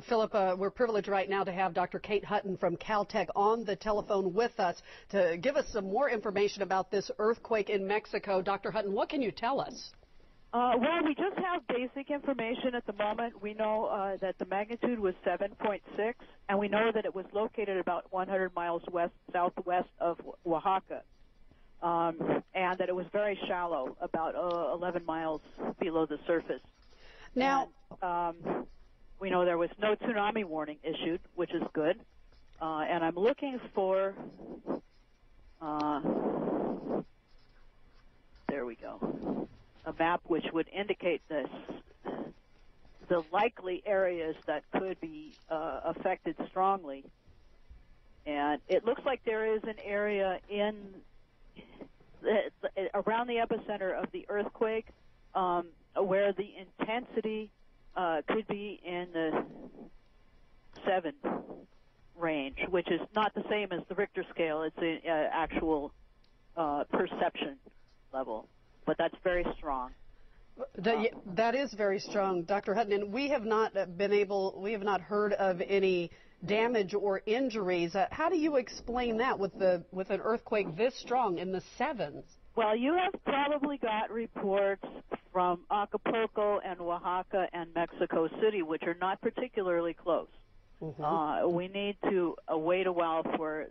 Philip, we're privileged right now to have Dr. Kate Hutton from Caltech on the telephone with us to give us some more information about this earthquake in Mexico. Dr. Hutton, what can you tell us? Well, we just have basic information at the moment. We know that the magnitude was 7.6, and we know that it was located about 100 miles southwest of Oaxaca, and that it was very shallow, about 11 miles below the surface. Now, we know there was no tsunami warning issued, which is good. And I'm looking for, there we go, a map which would indicate the likely areas that could be affected strongly. And it looks like there is an area around the epicenter of the earthquake where the intensity could be in the 7 range, which is not the same as the Richter scale. It's an actual perception level, but that's very strong. That is very strong, Dr. Hutton. And we have not heard of any damage or injuries. How do you explain that with an earthquake this strong in the 7s? Well, you have probably got reports from Acapulco and Oaxaca and Mexico City, which are not particularly close. Mm-hmm. We need to wait a while for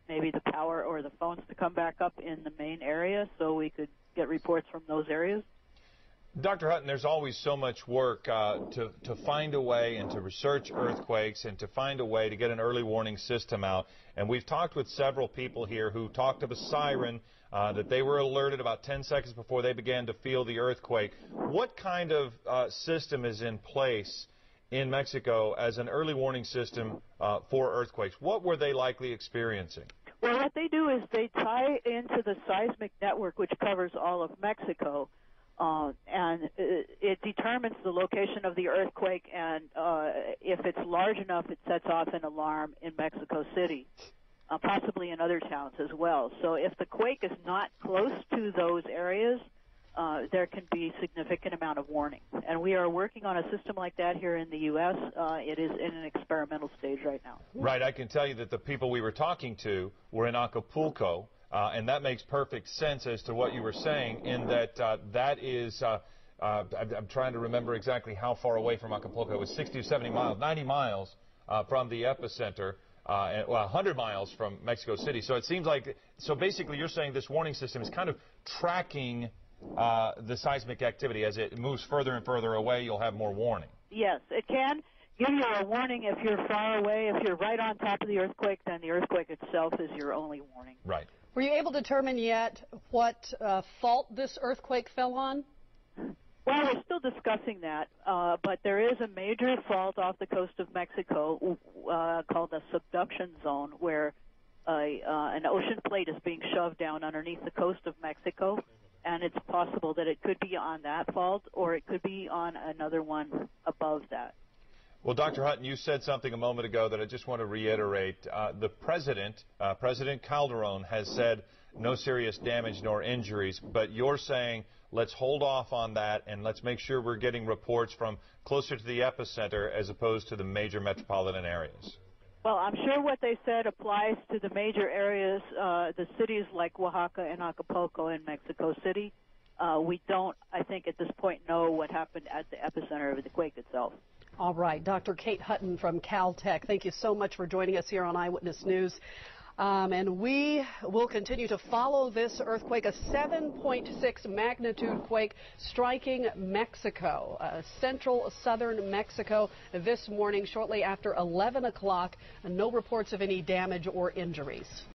maybe the power or the phones to come back up in the main area so we could get reports from those areas. Dr. Hutton, there's always so much work to find a way and to research earthquakes and to find a way to get an early warning system out. And we've talked with several people here who talked of a siren that they were alerted about 10 seconds before they began to feel the earthquake. What kind of system is in place in Mexico as an early warning system for earthquakes? What were they likely experiencing? Well, what they do is they tie into the seismic network, which covers all of Mexico. And it determines the location of the earthquake, and if it's large enough, it sets off an alarm in Mexico City, possibly in other towns as well. So if the quake is not close to those areas, there can be significant amount of warning. And we are working on a system like that here in the U.S. It is in an experimental stage right now. Right. I can tell you that the people we were talking to were in Acapulco. And that makes perfect sense as to what you were saying, in that that is, I'm trying to remember exactly how far away from Acapulco. It was 60 or 70 miles, 90 miles from the epicenter, and, well, 100 miles from Mexico City. So it seems like, so basically you're saying this warning system is kind of tracking the seismic activity. As it moves further and further away, you'll have more warning. Yes, it can give you a warning if you're far away. If you're right on top of the earthquake, then the earthquake itself is your only warning. Right. Were you able to determine yet what fault this earthquake fell on? Well, we're still discussing that, but there is a major fault off the coast of Mexico called the subduction zone, where an ocean plate is being shoved down underneath the coast of Mexico, and it's possible that it could be on that fault or it could be on another one above that. Well, Dr. Hutton, you said something a moment ago that I just want to reiterate. The President Calderon, has said no serious damage nor injuries, but you're saying let's hold off on that and let's make sure we're getting reports from closer to the epicenter as opposed to the major metropolitan areas. Well, I'm sure what they said applies to the major areas, the cities like Oaxaca and Acapulco and Mexico City. We don't, I think, at this point know what happened at the epicenter of the quake itself. All right. Dr. Kate Hutton from Caltech, thank you so much for joining us here on Eyewitness News. And we will continue to follow this earthquake, a 7.6 magnitude quake striking Mexico, central southern Mexico this morning shortly after 11 o'clock. No reports of any damage or injuries.